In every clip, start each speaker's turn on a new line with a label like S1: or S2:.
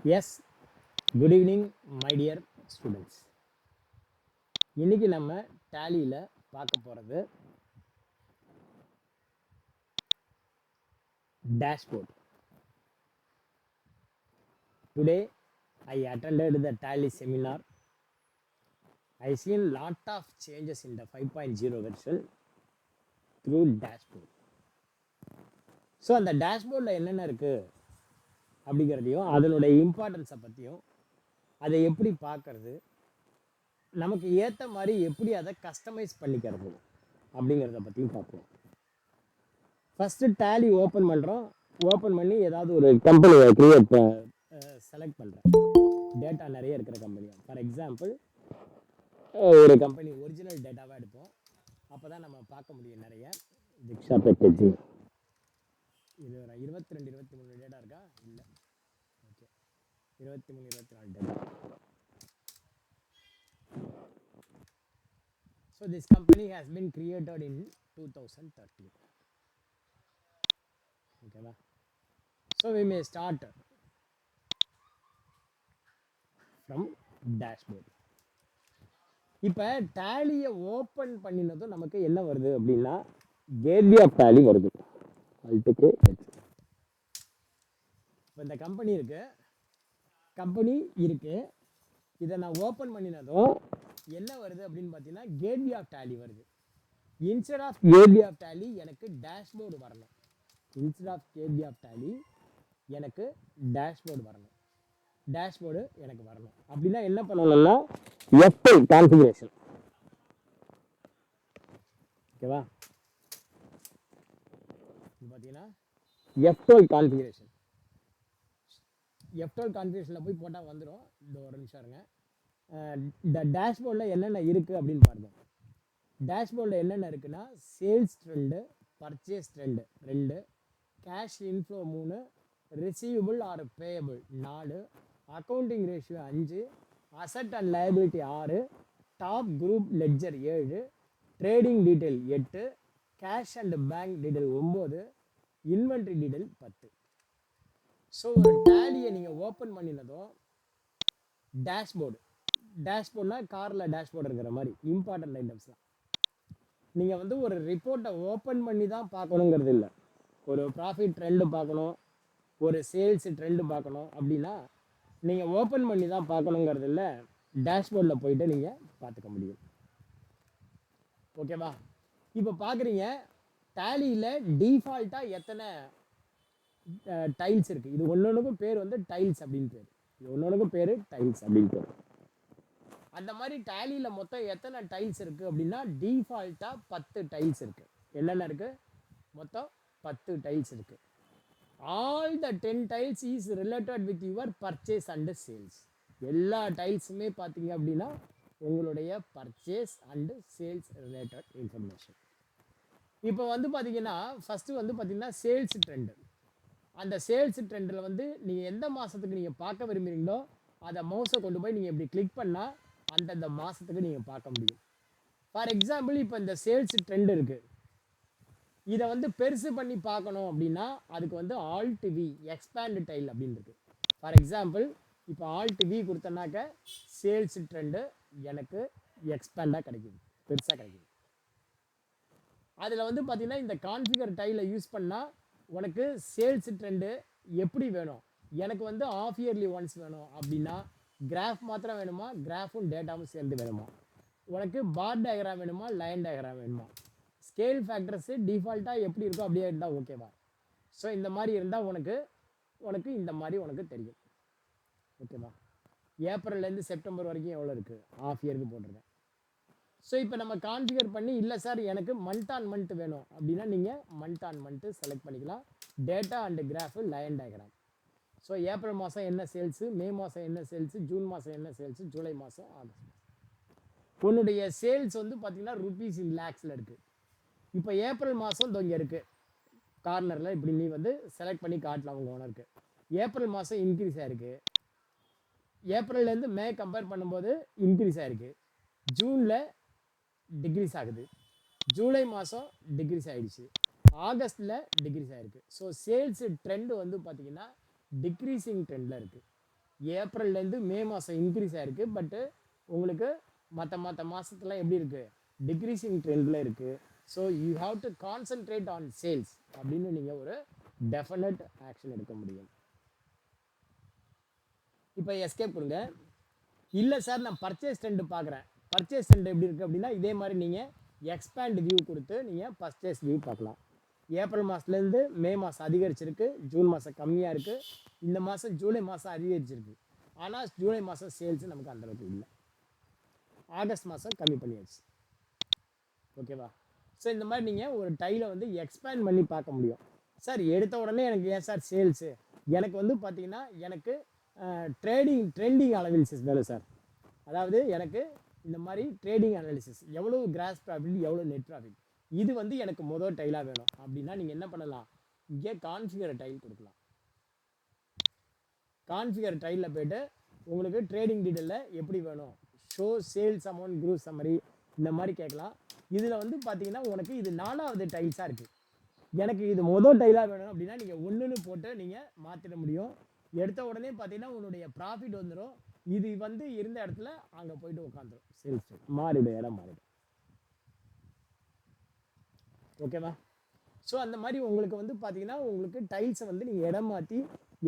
S1: S, good evening my dear students. இன்னைக்கு நம்ம டேலியில் பார்க்க போகிறது dashboard. Today I attended the Tally seminar. I seen lot of changes in the 5.0 version through dashboard. So அந்த டேஷ்போர்டில் என்னென்ன இருக்குது அப்படிங்கிறதையும் அதனுடைய இம்பார்ட்டன்ஸை பற்றியும் அதை எப்படி பார்க்கறது, நமக்கு ஏற்ற மாதிரி எப்படி அதை கஸ்டமைஸ் பண்ணிக்கிறது அப்படிங்கிறத பற்றியும் பார்ப்போம். ஃபஸ்ட்டு டேலி ஓப்பன் பண்ணுறோம். ஓப்பன் பண்ணி ஏதாவது ஒரு கம்பெனியை க்ரியேட் செலக்ட் பண்ணுறேன். டேட்டா நிறைய இருக்கிற கம்பெனியாக, ஃபார் எக்ஸாம்பிள் ஒரு கம்பெனி ஒரிஜினல் டேட்டாவாக எடுப்போம். அப்போ தான் நம்ம பார்க்க முடியும் நிறைய. திக்ஷா பேக்கேஜி இது ஒரு 22 23 டேட்டா இருக்கா? இல்லை, okay, 23 24 data. So this company has been created in 2013. Okay, va? So we may start from dashboard. இப்போ டேலியை ஓப்பன் பண்ணினதும் நமக்கு என்ன வருது அப்படின்னா கேட்வே ஆஃப் டேலி வருது. இப்போ இந்த கம்பெனி இருக்கு, இதை நான் ஓப்பன் பண்ணினதும் என்ன வருது அப்படின்னு பார்த்தீங்கன்னா கேட்வே ஆஃப் டேலி வருது. Instead of gateway of Tally எனக்கு டேஷ்போர்டு வரணும். Instead of gateway of Tally எனக்கு டேஷ்போர்டு வரணும். டேஷ்போர்டு எனக்கு வரணும் அப்படின்னா என்ன பண்ணணும்னா F12 கான்ஃபிகரேஷன். ஓகேவா? பார்த்தீங்கன்னா F12 கான்ஃபிகரேஷன். F12 கான்ஃபிகரேஷனில் போய் போட்டால் வந்துடும். இந்த ஒரு நிமிஷம் இருங்க. இந்த டேஷ்போர்டில் என்னென்ன இருக்குது அப்படின்னு பாருங்கள். டேஷ்போர்டில் என்னென்ன இருக்குன்னா sales trend, purchase trend 2, cash inflow 3, receivable or payable 4, accounting ratio 5, asset and liability 6, top group ledger 7, trading detail 8, cash and bank detail 9, inventory detail 10. So ஒரு டேலியை நீங்கள் ஓப்பன் பண்ணினதும் டேஷ்போர்ட்னா காரில் டேஷ்போர்டு இருக்கிற மாதிரி இம்பார்ட்டன்ட் ஐட்டம்ஸ்லாம் நீங்கள் ஒரு ரிப்போர்ட்டை ஓப்பன் பண்ணி தான் பார்க்கணுங்கிறது இல்லை. ஒரு ப்ராஃபிட் ட்ரெண்டு பார்க்கணும், ஒரு சேல்ஸ் ட்ரெண்டு பார்க்கணும் அப்படின்னா நீங்கள் ஓப்பன் பண்ணி தான் பார்க்கணுங்கிறது இல்லை, டேஷ்போர்டில் போயிட்டு நீங்கள் பார்த்துக்க முடியும். ஓகேவா? இப்போ பார்க்குறீங்க டேலியில் டிஃபால்ட்டாக எத்தனை டைல்ஸ் இருக்குது. இது ஒன்னொன்றுக்கும் பேர் டைல்ஸ் அப்படின்னு பேர். இது ஒன்னொன்றுக்கும் பேர் டைல்ஸ் அப்படின்னு பேர். அந்த மாதிரி டேலியில் மொத்தம் எத்தனை டைல்ஸ் இருக்குது அப்படின்னா டிஃபால்ட்டாக 10 டைல்ஸ் இருக்குது. என்னென்ன இருக்குது? மொத்தம் 10 டைல்ஸ் இருக்குது. All the 10 tiles is related with your purchase and sales. எல்லா டைல்ஸுமே பார்த்தீங்க அப்படின்னா உங்களுடைய purchase and sales related information. இப்போ பார்த்தீங்கன்னா ஃபஸ்ட்டு பார்த்தீங்கன்னா சேல்ஸ் ட்ரெண்டு. அந்த சேல்ஸ் ட்ரெண்டில் நீங்கள் எந்த மாதத்துக்கு நீங்கள் பார்க்க விரும்புகிறீங்களோ அதை மவுஸை கொண்டு போய் நீங்கள் இப்படி கிளிக் பண்ணால் அந்தந்த மாதத்துக்கு நீங்கள் பார்க்க முடியும். ஃபார் எக்ஸாம்பிள் இப்போ இந்த சேல்ஸ் ட்ரெண்ட் இருக்குது, இதை பெருசு பண்ணி பார்க்கணும் அப்படின்னா அதுக்கு ஆல்ட் வி எக்ஸ்பேண்ட் டைல் அப்படின்னு இருக்குது. ஃபார் எக்ஸாம்பிள் இப்போ ஆல்ட் வி கொடுத்தனாக்க சேல்ஸ் ட்ரெண்டு எனக்கு எக்ஸ்பேண்டாக கிடைக்குது, பெருசாக கிடைக்குது. அதில் பார்த்தீங்கன்னா இந்த கான்ஃபிகர் டைலை யூஸ் பண்ணால் உனக்கு சேல்ஸ் ட்ரெண்டு எப்படி வேணும், எனக்கு ஆஃப் இயர்லி ஒன்ஸ் வேணும் அப்படின்னா கிராஃப் மாத்திரம் வேணுமா, கிராஃபும் டேட்டாவும் சேர்ந்து வேணுமா, உனக்கு பார் டயக்ராம் வேணுமா, லைன் டயக்ராம் வேணுமா, ஸ்கேல் ஃபேக்டர்ஸு டிஃபால்ட்டாக எப்படி இருக்கோ அப்படியே இருந்தால் ஓகேவா? ஸோ இந்த மாதிரி இருந்தால் உனக்கு இந்த மாதிரி உனக்கு தெரியும். ஓகேவா? ஏப்ரல்லேருந்து செப்டம்பர் வரைக்கும் எவ்வளோ இருக்குது, ஆஃப் இயருக்கு போட்டிருக்கேன். ஸோ இப்போ நம்ம கான்ஃபிகர் பண்ணி இல்லை சார் எனக்கு மந்த் ஆன் மந்த் வேணும் அப்படின்னா நீங்கள் மந்த் ஆன் மந்த்து செலக்ட் பண்ணிக்கலாம். Data and graph line diagram. So April மாதம் என்ன சேல்ஸு, மே மாதம் என்ன சேல்ஸு, ஜூன் மாதம் என்ன சேல்ஸு, ஜூலை மாதம், ஆகஸ்ட் மாதம். உன்னுடைய சேல்ஸ் பார்த்தீங்கன்னா ருபீஸ் இன் லேக்ஸில் இருக்குது. இப்போ ஏப்ரல் மாதம் இங்கே இருக்குது கார்னரில், இப்படி நீ செலக்ட் பண்ணி காட்டலாம் உங்கள் ஓனருக்கு. ஏப்ரல் மாதம் இன்க்ரீஸ் ஆகிருக்கு, ஏப்ரல்லேருந்து மே கம்பேர் பண்ணும்போது இன்க்ரீஸ் ஆகிருக்கு, ஜூனில் டிக்ரீஸ் ஆகுது, ஜூலை மாதம் டிக்ரீஸ் ஆகிடுச்சு, ஆகஸ்ட்டில் டிக்ரீஸ் ஆகிருக்கு. ஸோ சேல்ஸு ட்ரெண்டு பார்த்தீங்கன்னா டிக்ரீஸிங் ட்ரெண்டில் இருக்குது. ஏப்ரல்லேருந்து மே மாதம் இன்க்ரீஸ் ஆகிருக்கு. பட்டு உங்களுக்கு மற்ற மாதத்துல எப்படி இருக்குது, டிக்ரீசிங் ட்ரெண்டில் இருக்குது. So you have to concentrate on sales அப்படின்னு நீங்கள் ஒரு டெஃபினட் ஆக்ஷன் எடுக்க முடியும். இப்போ எஸ்கேப் கொடுங்க. இல்லை சார் நான் பர்ச்சேஸ் ட்ரெண்டு பார்க்குறேன். பர்ச்சேஸ் ட்ரெண்ட் எப்படி இருக்குது அப்படின்னா இதே மாதிரி நீங்கள் எக்ஸ்பேண்ட் வியூ கொடுத்து நீங்கள் பர்ச்சேஸ் வியூ பார்க்கலாம். ஏப்ரல் மாதத்துலேருந்து மே மாதம் அதிகரிச்சிருக்கு, ஜூன் மாதம் கம்மியாக இருக்குது, இந்த மாதம் ஜூலை மாதம் அதிகரிச்சிருக்கு. ஆனால் ஜூலை மாதம் சேல்ஸ் நமக்கு அந்தளவுக்கு இல்லை, ஆகஸ்ட் மாதம் கம்மி பண்ணியாச்சு. ஓகேவா? ஸோ இந்த மாதிரி நீங்கள் ஒரு டைலை வந்து எக்ஸ்பேண்ட் பண்ணி பார்க்க முடியும். சார் எடுத்த உடனே எனக்கு ஏன் சார் சேல்ஸு, எனக்கு வந்து பார்த்தீங்கன்னா எனக்கு ட்ரேடிங் அனாலிசிஸ் வேணும் சார். அதாவது எனக்கு இந்த மாதிரி ட்ரேடிங் அனாலிசிஸ், எவ்வளோ கிராஸ் ப்ராஃபிட் எவ்வளோ நெட் ப்ராஃபிட், இது வந்து எனக்கு மொதல் டைலாக வேணும் அப்படின்னா நீங்கள் என்ன பண்ணலாம், இங்கே கான்ஃபிகர் டைல் கொடுக்கலாம். கான்ஃபிகர் டைலில் போய்ட்டு உங்களுக்கு ட்ரேடிங் டீட்டெயிலில் எப்படி வேணும், show sales amount group summary இந்த மாதிரி கேட்கலாம். இதில் வந்து பார்த்தீங்கன்னா உனக்கு இது 4வது டைல்ஸாக இருக்குது. எனக்கு இது மொதல் டைலாக வேணும் அப்படின்னா நீங்கள் ஒன்றுன்னு போட்டு நீங்கள் மாற்றிட முடியும். எடுத்த உடனே பார்த்தீங்கன்னா உன்னுடைய ப்ராஃபிட் வந்துடும். இது வந்து இருந்த இடத்துல அங்கே போயிட்டு உட்காந்துரும், சேல்ஸ் மாறிடும், இடம் மாறிடும். ஓகேவா? ஸோ அந்த மாதிரி உங்களுக்கு வந்து பார்த்தீங்கன்னா உங்களுக்கு டைல்ஸை வந்து நீங்கள் இடம் மாற்றி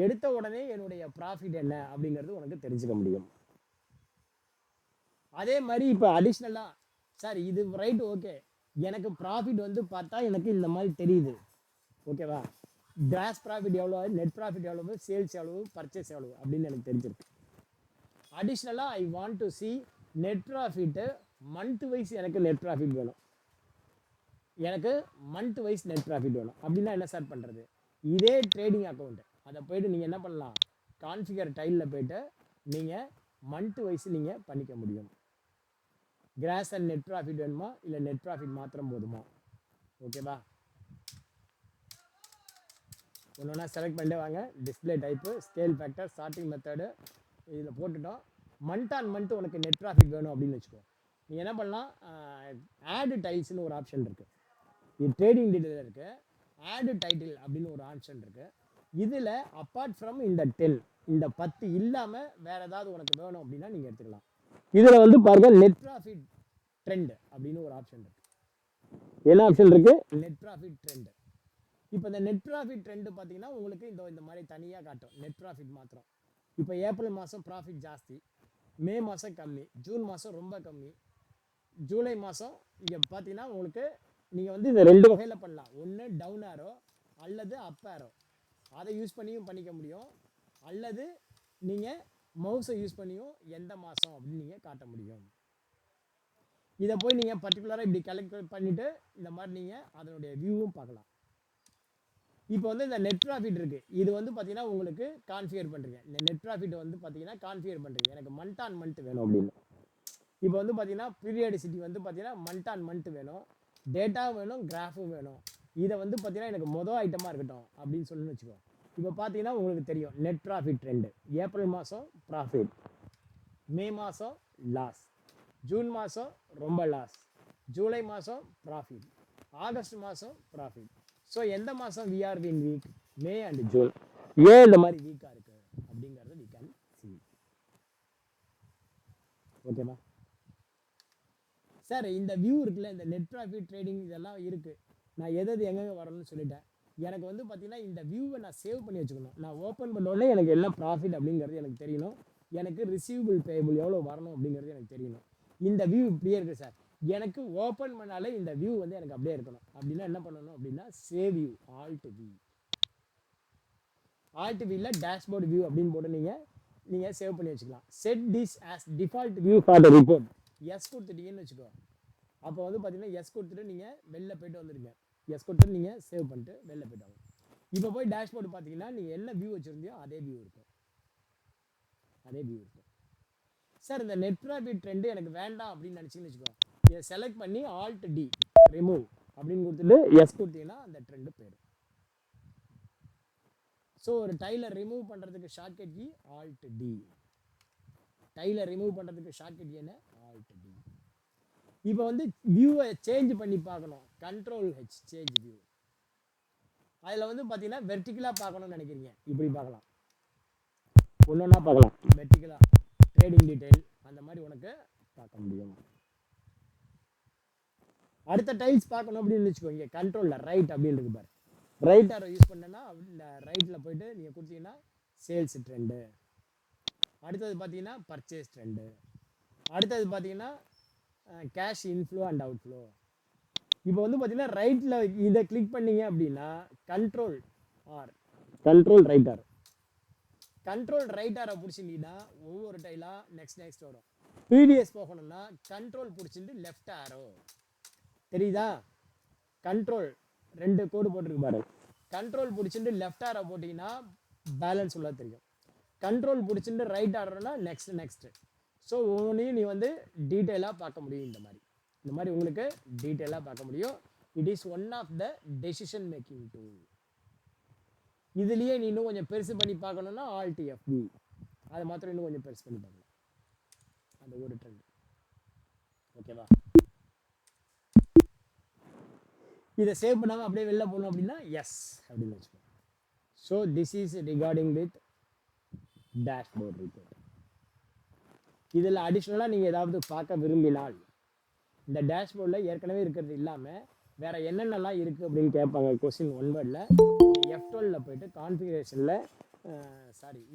S1: எடுத்த உடனே என்னுடைய ப்ராஃபிட் என்ன அப்படிங்கிறது உனக்கு தெரிஞ்சுக்க முடியும். அதே மாதிரி இப்போ அடிஷ்னலாக சார் இது ரைட் ஓகே, எனக்கு ப்ராஃபிட் வந்து பார்த்தா எனக்கு இந்த மாதிரி தெரியுது. ஓகேவா? கிராஸ் ப்ராஃபிட் எவ்வளோ, நெட் ப்ராஃபிட் எவ்வளோ, சேல்ஸ் எவ்வளோ, பர்ச்சேஸ் எவ்வளோ அப்படின்னு எனக்கு தெரிஞ்சிருக்கு. அடிஷ்னலாக I want to see net profit month wise எனக்கு நெட் ப்ராஃபிட் வேணும். எனக்கு மந்த் வைஸ் நெட் ப்ராஃபிட் வேணும் அப்படின்னா என்ன சார் பண்ணுறது, இதே ட்ரேடிங் அக்கௌண்ட்டு அதை போய்ட்டு நீங்கள் என்ன பண்ணலாம், கான்ஃபிகர் டைலில் போய்ட்டு நீங்கள் மந்த் வைஸ் நீங்கள் பண்ணிக்க முடியும். கிராஸ் அண்ட் நெட் ப்ராஃபிட் வேணுமா இல்லை நெட் ப்ராஃபிட் மாத்திரம் போதுமா? ஓகேவா? ஒன்று ஒன்றா செலக்ட் பண்ணிட்டு வாங்க. Display type, scale factor, charting method இதில் போட்டுட்டோம். மந்த் ஆன் மந்த் உனக்கு நெட் ப்ராஃபிட் வேணும் அப்படின்னு வச்சுக்கோ, நீங்கள் என்ன பண்ணலாம், ஆடு டைல்ஸ்னு ஒரு ஆப்ஷன் இருக்குது. இது ட்ரேடிங் டீட்டெயில் இருக்குது. ஆடு டைட்டில் அப்படின்னு ஒரு ஆப்ஷன் இருக்குது. இதில் அப்பார்ட் ஃப்ரம் இந்த 10 இந்த 10 இல்லாமல் வேறு ஏதாவது உனக்கு வேணும் அப்படின்னா நீங்கள் எடுத்துக்கலாம். இதில் வந்து பாருங்கள் நெட் ப்ராஃபிட் ட்ரெண்ட் அப்படின்னு ஒரு ஆப்ஷன் இருக்குது. என்ன ஆப்ஷன் இருக்குது, நெட் ப்ராஃபிட் ட்ரெண்டு. இப்போ இந்த நெட் ப்ராஃபிட் ட்ரெண்டு பார்த்தீங்கன்னா உங்களுக்கு இந்த மாதிரி தனியாக காட்டும் நெட் ப்ராஃபிட் மாத்திரம். இப்போ ஏப்ரல் மாதம் ப்ராஃபிட் ஜாஸ்தி, மே மாதம் கம்மி, ஜூன் மாதம் ரொம்ப கம்மி, ஜூலை மாதம் இங்கே பார்த்தீங்கன்னா உங்களுக்கு நீங்கள் வந்து இந்த 2 வகையில் பண்ணலாம். ஒன்று டவுன் ஆரோ அல்லது அப் ஆரோ, அதை யூஸ் பண்ணியும் பண்ணிக்க முடியும். அல்லது நீங்கள் மவுஸை யூஸ் பண்ணியும் எந்த மாதம் அப்படின்னு நீங்கள் காட்ட முடியும். இதை போய் நீங்கள் பர்டிகுலராக இப்படி கலெக்ட் பண்ணிவிட்டு இந்த மாதிரி நீங்கள் அதனுடைய வியூவும் பார்க்கலாம். இப்போ வந்து இந்த நெட் ப்ராஃபிட் இருக்குது, இது வந்து பார்த்தீங்கன்னா உங்களுக்கு கான்ஃபிகர் பண்ணுறீங்க. இந்த நெட் ப்ராஃபிட் வந்து பார்த்தீங்கன்னா கான்ஃபிகர் பண்ணுறீங்க, எனக்கு மந்த் ஆன் மந்த் வேணும் அப்படின்னு. இப்போ வந்து பார்த்தீங்கன்னா பீரியடிசிட்டி வந்து பார்த்தீங்கன்னா மந்த் ஆன் மந்த் வேணும், டேட்டா வேணும், கிராஃபும் வேணும். இதை வந்து பார்த்தீங்கன்னா எனக்கு மொதல் ஐட்டமாக இருக்கட்டும் அப்படின்னு சொல்லி வச்சுக்கோ. இப்போ பார்த்தீங்கன்னா உங்களுக்கு தெரியும் நெட் ப்ராஃபிட் ட்ரெண்டு. ஏப்ரல் மாதம் ப்ராஃபிட், மே மாதம் லாஸ், ஜூன் மாதம் ரொம்ப லாஸ், ஜூலை மாதம் ப்ராஃபிட், ஆகஸ்ட் மாதம் ப்ராஃபிட். ஸோ எந்த மாதம் we are in weak, May and June, ஏன் இந்த மாதிரி வீக்காக இருக்குது அப்படிங்கிறது வி கேன் சி. ஓகேவா சார்? இந்த வியூ இருக்குல்ல, இந்த நெட் ப்ராஃபிட் ட்ரேடிங் இதெல்லாம் இருக்குது. நான் எது எங்கெங்கே வரணும்னு சொல்லிட்டேன். எனக்கு வந்து பார்த்தீங்கன்னா இந்த வியூவை நான் சேவ் பண்ணி வச்சுக்கணும். நான் ஓப்பன் பண்ணோடனே எனக்கு எல்லாம் ப்ராஃபிட் அப்படிங்கிறது எனக்கு தெரியணும். எனக்கு ரிசீவபிள் பேபிள் எவ்வளோ வரணும் அப்படிங்கிறது எனக்கு தெரியணும். இந்த வியூ இப்படியே இருக்குது சார், எனக்கு ஓப்பன் பண்ணாலே இந்த வியூ வந்து எனக்கு அப்படியே இருக்கணும். அப்படின்னா என்ன பண்ணணும் அப்படின்னா save view, alt V, alt வியில் டேஷ்போர்ட் வியூ அப்படின்னு போட்டு நீங்கள் சேவ் பண்ணி வச்சுக்கலாம். Set this as default view for the report. Yes கொடுத்துட்டீங்கன்னு வச்சுக்கோ. அப்போ வந்து பார்த்தீங்கன்னா எஸ் கொடுத்துட்டு நீங்கள் வெளில போய்ட்டு வந்துடுங்க. எஸ் கொடுத்துட்டு நீங்கள் சேவ் பண்ணிட்டு வெளில போய்ட்டு வாங்க. இப்போ போய் டேஷ்போர்டு பார்த்தீங்கன்னா நீங்கள் என்ன வியூ வச்சுருந்தியோ அதே வியூ இருக்கும். சார் இந்த நெட் ப்ராஃபிட் ட்ரெண்டு எனக்கு வேண்டாம் அப்படின்னு நினச்சிங்கன்னு வச்சுக்கோ, இதை செலக்ட் பண்ணி ஆல்ட் டி ரிமூவ் அப்படின்னு கொடுத்துட்டு எஸ் கொடுத்தீங்கன்னா அந்த ட்ரெண்டு போயிடும். ஸோ ஒரு டைலர் ரிமூவ் பண்ணுறதுக்கு shortcut key alt D. Tiler remove பண்ணுறதுக்கு ஷார்ட்கட் என்ன, ஆல்ட் டி. இப்போ வந்து வியூவை சேஞ்ச் பண்ணி பார்க்கணும், கண்ட்ரோல் ஹெச் சேஞ்ச் வியூ. அதில் வந்து பார்த்தீங்கன்னா வெர்டிக்கலாக பார்க்கணும்னு நினைக்கிறீங்க, இப்படி பார்க்கலாம். ஒன்று ஒன்றா பார்க்கலாம். வெர்டிக்கலாக ட்ரேடிங் டீட்டெயில் அந்த மாதிரி உனக்கு பார்க்க முடியும். அடுத்த டைல்ஸ் பார்க்கணும் அப்படின்னு வச்சுக்கோங்க. கண்ட்ரோலில் ரைட் அப்படின்னு இருக்கு பாரு. ரைட் ஆரோ யூஸ் பண்ணேன்னா இந்த ரைட்டில் போயிட்டு நீங்கள் கொடுத்தீங்கன்னா சேல்ஸ் ட்ரெண்டு. அடுத்தது பார்த்தீங்கன்னா பர்ச்சேஸ் ட்ரெண்டு. அடுத்தது பார்த்தீங்கன்னா கேஷ் இன்ஃப்ளோ அண்ட் அவுட்ஃப்ளோ. இப்போ வந்து பார்த்தீங்கன்னா ரைட்டில் இதை கிளிக் பண்ணீங்க அப்படின்னா control right arrow. Control right arrow பிடிச்சிருந்தீங்கன்னா ஒவ்வொரு டைலாக நெக்ஸ்ட் வரும். பிடிஎஸ் போகணும்னா கண்ட்ரோல் பிடிச்சிட்டு லெஃப்ட் ஆரோ. தெரியுதா? கண்ட்ரோல் 2 கோடு போட்டிருக்கு பாரு. கண்ட்ரோல் பிடிச்சிட்டு லெஃப்ட் ஆரோ போட்டிங்கன்னா பேலன்ஸ் உள்ள தெரியும். கண்ட்ரோல் பிடிச்சிட்டு ரைட் ஆரோனா நெக்ஸ்ட். ஸோ ஒவ்வொன்றையும் நீ வந்து டீட்டெயிலாக பார்க்க முடியும். இந்த மாதிரி உங்களுக்கு டீட்டெயிலாக பார்க்க முடியும். It is one of the decision making tool. இதுலேயே நீ இன்னும் கொஞ்சம் பெருசு பண்ணி பார்க்கணுன்னா ஆல்ட் எஃப்பி அதை மாத்திரம் இன்னும் கொஞ்சம் பெருசு பண்ணி பார்க்கலாம். அந்த ஒரு ட்ரெண்ட். ஓகேவா? இதை சேவ் பண்ணாமல் அப்படியே வெளில போகணும் அப்படின்னா எஸ் அப்படின்னு வச்சுக்கோங்க. So this is regarding with dashboard report. இதில் அடிஷ்னலாக நீங்கள் ஏதாவது பார்க்க விரும்பினால் இந்த டேஷ்போர்டில் ஏற்கனவே இருக்கிறது இல்லாமல் வேறு என்னென்னலாம் இருக்குது அப்படின்னு கேட்பாங்க. கொஸ்டின் 1 வேர்டில் F12 போயிட்டு கான்ஃபிகரேஷனில்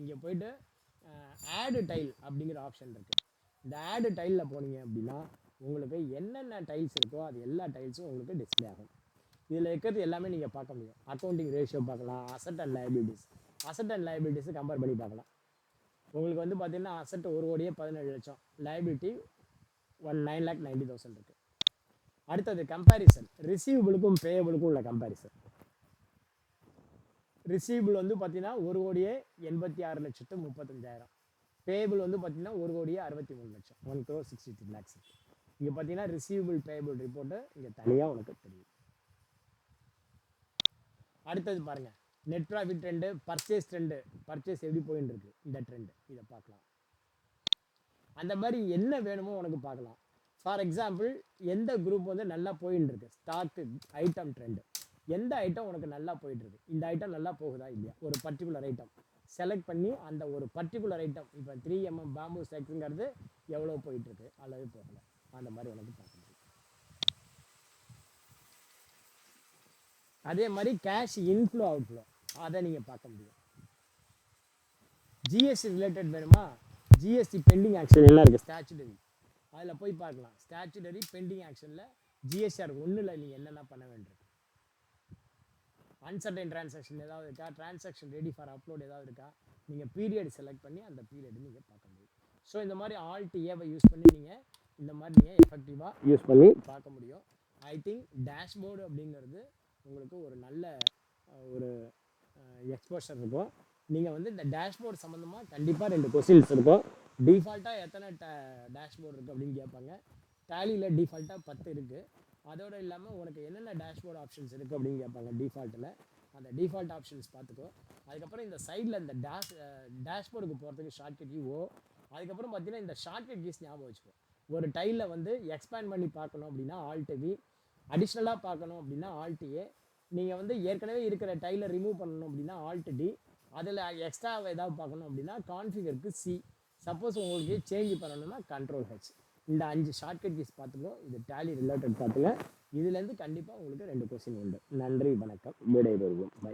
S1: இங்கே போயிட்டு ஆடு டைல் அப்படிங்கிற ஆப்ஷன் இருக்குது. இந்த ஆடு டைலில் போனீங்க அப்படின்னா உங்களுக்கு என்னென்ன டைல்ஸ் இருக்கோ அது எல்லா டைல்ஸும் உங்களுக்கு டிஸ்பிளே ஆகும். இதில் இருக்கிறது எல்லாமே நீங்கள் பார்க்க முடியும். அக்கௌண்டிங் ரேஷியோ பார்க்கலாம், அசட் அண்ட் லைபிலிட்டிஸை கம்பேர் பண்ணி பார்க்கலாம். உங்களுக்கு வந்து பார்த்தீங்கன்னா அசட் 1,17,00,000, லைபிலிட்டி 9,90,000 இருக்குது. அடுத்தது கம்பேரிசன், ரிசீவபிளுக்கும் பேயபிளுக்கும் உள்ள கம்பேரிசன். ரிசீவபிள் வந்து பார்த்தீங்கன்னா 1,86,35,000. பேயபிள் வந்து பார்த்தீங்கன்னா 1,63,00,000, 1,63,00,000 இருக்குது. இங்கே பார்த்தீங்கன்னா ரிசீவபிள் பேயபிள் ரிப்போர்ட்டு இங்கே தனியாக உனக்கு தெரியும். அடுத்தது பாருங்கள், net profit trend, purchase trend. Purchase எப்படி போயின்னு இருக்கு இந்த ட்ரெண்டு, இதை பார்க்கலாம். அந்த மாதிரி என்ன வேணுமோ உனக்கு பார்க்கலாம். ஃபார் எக்ஸாம்பிள் எந்த குரூப் வந்து நல்லா போயின்னு இருக்கு, ஸ்டாக்கு ஐட்டம் ட்ரெண்டு, எந்த ஐட்டம் உனக்கு நல்லா போயிட்டுருக்கு, இந்த ஐட்டம் நல்லா போகுதா இல்லையா, ஒரு பர்டிகுலர் ஐட்டம் செலக்ட் பண்ணி அந்த ஒரு பர்டிகுலர் ஐட்டம் இப்போ 3mm பேம்பு ஸ்டாக்குங்கிறது எவ்வளோ போயிட்டுருக்கு அல்லது போகலை, அந்த மாதிரி உனக்கு பார்க்க முடியும். அதே மாதிரி கேஷ் இன்ஃப்ளோ அவுட்ஃப்ளோ அதை நீங்கள் பார்க்க முடியும். ஜிஎஸ்டி ரிலேட்டட் வேணுமா, ஜிஎஸ்டி பெண்டிங் ஆக்ஷன் எல்லாம் இருக்குது ஸ்டாச்சுடரி, அதில் போய் பார்க்கலாம். ஸ்டாச்சுடரி பெண்டிங் ஆக்ஷனில் ஜிஎஸ்டிஆர் 1ல் நீங்கள் என்னென்ன பண்ண வேண்டியிருக்கு, அன்சர்டைன் டிரான்சாக்ஷன் ஏதாவது இருக்கா, டிரான்சாக்ஷன் ரெடி ஃபார் அப்லோட் ஏதாவது இருக்கா, நீங்கள் பீரியட் செலக்ட் பண்ணி அந்த பீரியட் நீங்கள் பார்க்க முடியும். ஸோ இந்த மாதிரி ஆல்ட் ஏவை யூஸ் பண்ணி நீங்கள் இந்த மாதிரி நீங்கள் எஃபெக்டிவாக யூஸ் பண்ணி பார்க்க முடியும். ஐ திங்க் டேஷ்போர்டு அப்படிங்கிறது உங்களுக்கு ஒரு நல்ல ஒரு எக்ஸ்போஷர் இருக்கும். நீங்கள் வந்து இந்த டேஷ்போர்டு சம்மந்தமாக கண்டிப்பாக 2 கொஸ்டின்ஸ் இருக்கும். டிஃபால்ட்டாக எத்தனை டேஷ்போர்டு இருக்குது அப்படின்னு கேட்பாங்க. டேலியில் டிஃபால்ட்டாக 10 இருக்குது. அதோடு இல்லாமல் உனக்கு என்னென்ன டேஷ்போர்டு ஆப்ஷன்ஸ் இருக்குது அப்படின்னு கேட்பாங்க டிஃபால்ட்டில். அந்த டிஃபால்ட் ஆப்ஷன்ஸ் பார்த்துக்கோ. அதுக்கப்புறம் இந்த சைடில் இந்த டேஷ்போர்டுக்கு போகிறதுக்கு ஷார்ட்கட் யூஓ, அதுக்கப்புறம் பார்த்தீங்கன்னா இந்த ஷார்ட்கட் கீஸ் ஞாபகம் வச்சுக்கோ. ஒரு டைலில் வந்து எக்ஸ்பேண்ட் பண்ணி பார்க்கணும் அப்படின்னா ஆல்ட் வி, அடிஷ்னலாக பார்க்கணும் அப்படின்னா ஆல்ட் ஏ, நீங்கள் வந்து ஏற்கனவே இருக்கிற டைலை ரிமூவ் பண்ணணும் அப்படின்னா ஆல்ட் டி, அதில் எக்ஸ்ட்ரா ஏதாவது பார்க்கணும் அப்படின்னா கான்ஃபிகருக்கு சி, சப்போஸ் உங்களுக்கு சேஞ்ச் பண்ணணும்னா கண்ட்ரோல் ஹெச். இந்த 5 ஷார்ட்கட் கீஸ் பார்த்துக்கோ. இது டேலி ரிலேட்டட் பார்த்துங்க. இதுலேருந்து கண்டிப்பாக உங்களுக்கு 2 கொஸ்டின் உண்டு. நன்றி, வணக்கம், விடைபெறுவோம், பை.